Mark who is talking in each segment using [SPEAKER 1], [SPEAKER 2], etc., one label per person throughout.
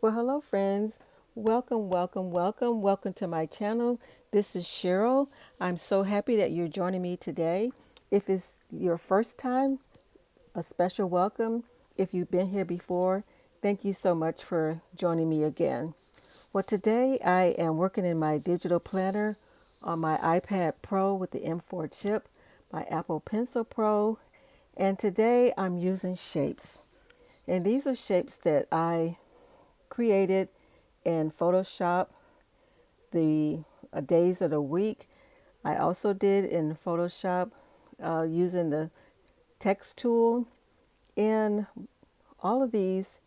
[SPEAKER 1] Well, hello, friends. Welcome, welcome, welcome, welcome to my channel. This is Cheryl. I'm so happy that you're joining me today. If it's your first time, a special welcome. If you've been here before, thank you so much for joining me again. Well, today I am working in my digital planner on my iPad Pro with the M4 chip, my Apple Pencil Pro, and today I'm using shapes. And these are shapes that I created in Photoshop the days of the week. I also did in Photoshop using the text tool. And all of these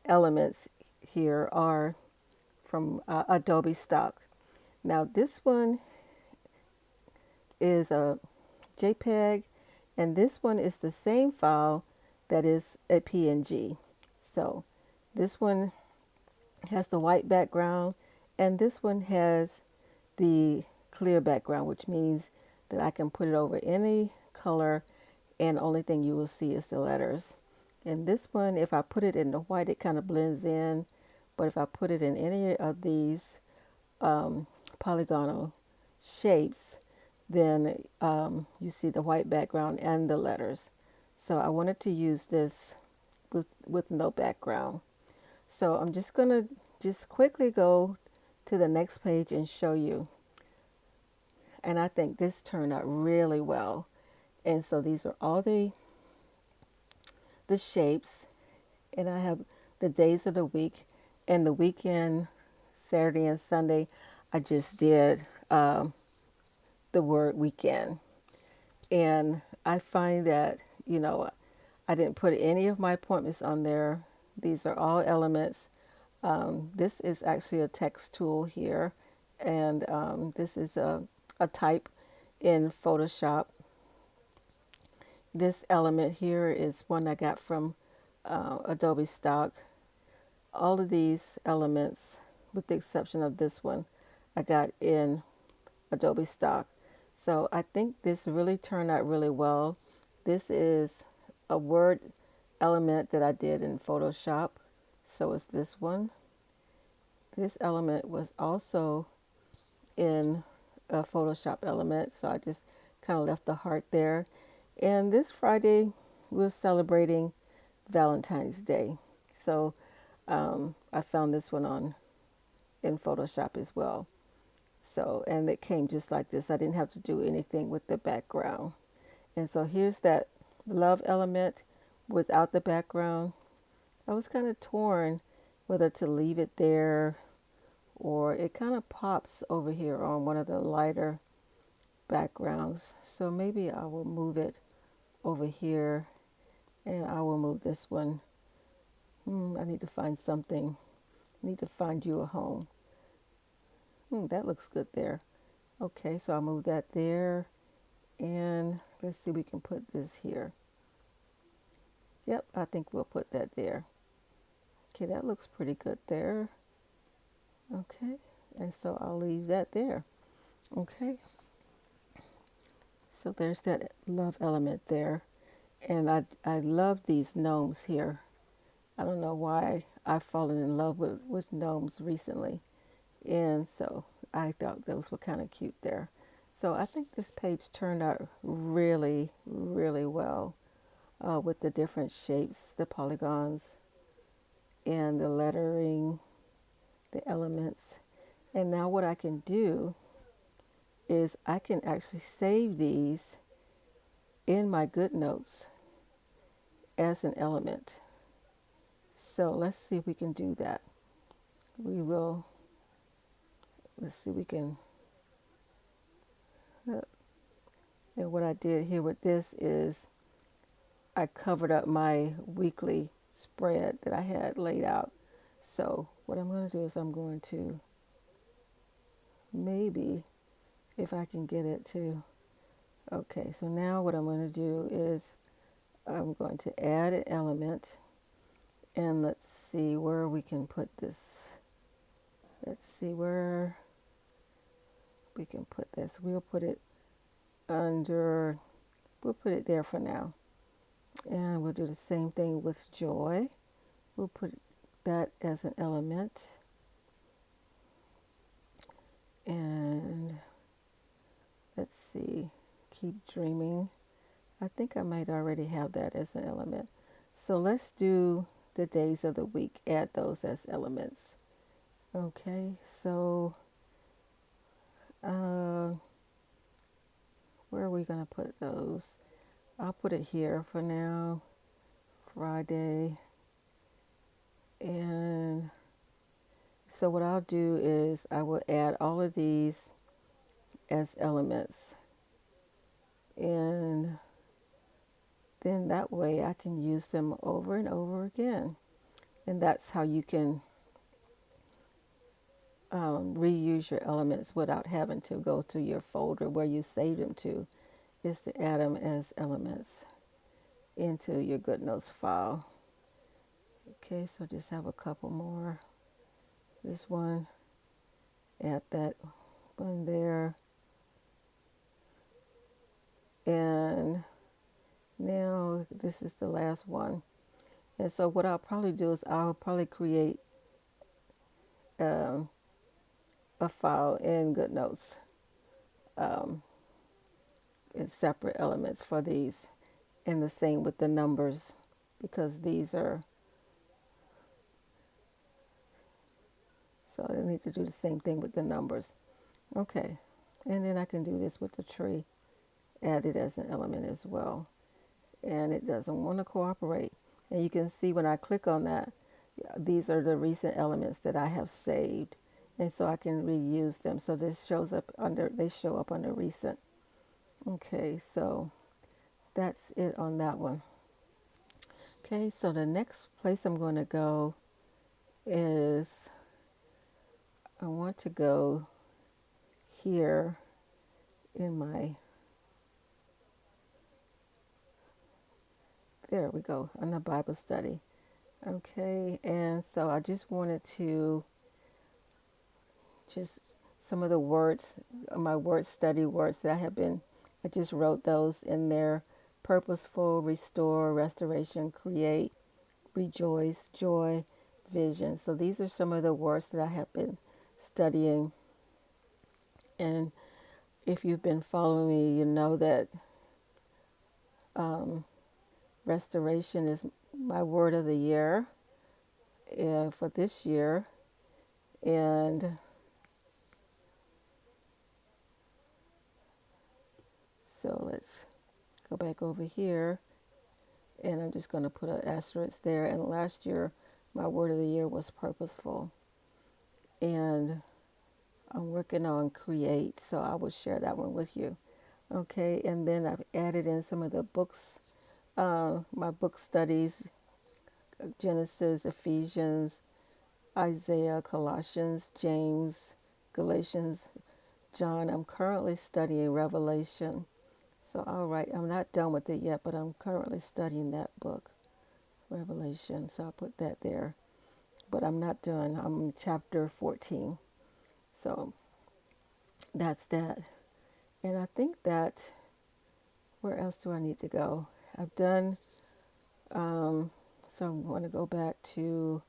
[SPEAKER 1] elements here are from Adobe stock. Now this one is a JPEG, and this one is the same file that is a PNG. So this one has the white background, and this one has the clear background, which means that I can put it over any color, and the only thing you will see is the letters. And this one, if I put it in the white, it kind of blends in, but if I put it in any of these polygonal shapes, then you see the white background and the letters. So I wanted to use this with no background. So I'm just going to just quickly go to the next page and show you. And I think this turned out really well. And so these are all the shapes. And I have the days of the week and the weekend, Saturday and Sunday. I just did the word weekend. And I find that, I didn't put any of my appointments on there. These are all elements. This is actually a text tool here, and this is a type in Photoshop. This element here is one I got from Adobe stock. All of these elements, with the exception of this one, I got in Adobe stock. So I think this really turned out really well. This is a word element that I did in Photoshop. So is this one. This element was also in a Photoshop element, so I just kind of left the heart there. And this Friday, we're celebrating Valentine's Day. So I found this one on in Photoshop as well. So, and it came just like this. I didn't have to do anything with the background. And so here's that love element without the background. I was kind of torn whether to leave it there, or it kind of pops over here on one of the lighter backgrounds. So maybe I will move it over here, and I will move this one. I need to find something. I need to find you a home. That looks good there. Okay, so I'll move that there, and let's see, we can put this here. Yep, I think we'll put that there. Okay, that looks pretty good there. Okay, and so I'll leave that there. Okay, so there's that love element there. And I love these gnomes here. I don't know why I've fallen in love with gnomes recently. And so I thought those were kind of cute there. So I think this page turned out really, really well with the different shapes, the polygons, and the lettering, the elements. And now what I can do is I can actually save these in my GoodNotes as an element. So let's see if we can do that. We will, let's see, we can, and what I did here with this is I covered up my weekly spread that I had laid out. So what I'm going to do is I'm going to maybe, if I can get it to, okay, so now what I'm going to do is I'm going to add an element, and let's see where we can put this. Let's see where we can put this. We'll put it under, we'll put it there for now. And we'll do the same thing with joy. We'll put that as an element. And let's see, keep dreaming. I think I might already have that as an element. So let's do the days of the week, add those as elements. Okay, so uh, where are we going to put those? I'll put it here for now, Friday. And so what I'll do is I will add all of these as elements. And then that way I can use them over and over again. And that's how you can reuse your elements without having to go to your folder where you save them to, is to add them as elements into your GoodNotes file. Okay, so just have a couple more. This one, add that one there. And now this is the last one. And so what I'll probably do is I'll probably create um, a file in GoodNotes in separate elements for these, and the same with the numbers, because these are, so I need to do the same thing with the numbers. Okay, and then I can do this with the tree, add it as an element as well. And it doesn't want to cooperate. And you can see when I click on that, these are the recent elements that I have saved. And so I can reuse them. So this shows up under, they show up under recent. Okay, so that's it on that one. Okay, so the next place I'm going to go is, I want to go here in my, there we go, on the Bible study. Okay, and so I just wanted to just some of the words, my word study words that I just wrote those in there. Purposeful, restore, restoration, create, rejoice, joy, vision. So these are some of the words that I have been studying. And if you've been following me, you know that restoration is my word of the year for this year. And so let's go back over here, and I'm just going to put an asterisk there. And last year, my word of the year was purposeful. And I'm working on create, so I will share that one with you. Okay, and then I've added in some of the books, my book studies, Genesis, Ephesians, Isaiah, Colossians, James, Galatians, John. I'm currently studying Revelation. So, all right, I'm not done with it yet, but I'm currently studying that book, Revelation. So I'll put that there. But I'm not done. I'm in chapter 14. So that's that. And I think that, where else do I need to go? I've done, so I'm going to go back to,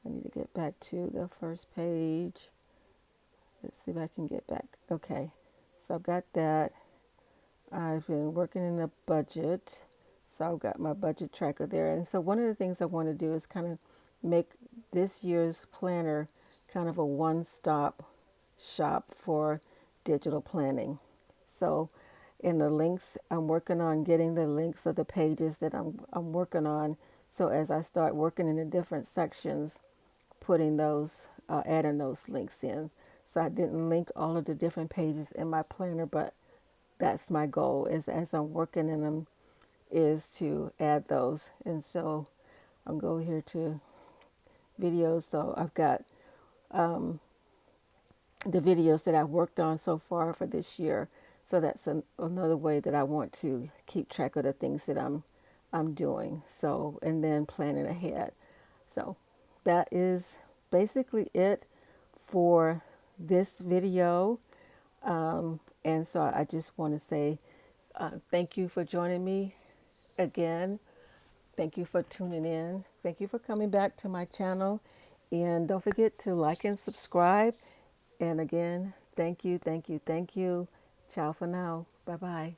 [SPEAKER 1] I need to get back to the first page. Let's see if I can get back. Okay, so I've got that. I've been working in the budget. So I've got my budget tracker there. And so one of the things I want to do is kind of make this year's planner kind of a one-stop shop for digital planning. So in the links, I'm working on getting the links of the pages that I'm working on. So as I start working in the different sections, putting those, adding those links in. So I didn't link all of the different pages in my planner, but that's my goal is as I'm working in them is to add those. And so I'll go here to videos. So I've got the videos that I've worked on so far for this year. So that's another way that I want to keep track of the things that I'm doing. So, and then planning ahead. So that is basically it for this video. And so I just want to say thank you for joining me again. Thank you for tuning in. Thank you for coming back to my channel. And don't forget to like and subscribe. And again, thank you, thank you, thank you. Ciao for now. Bye bye.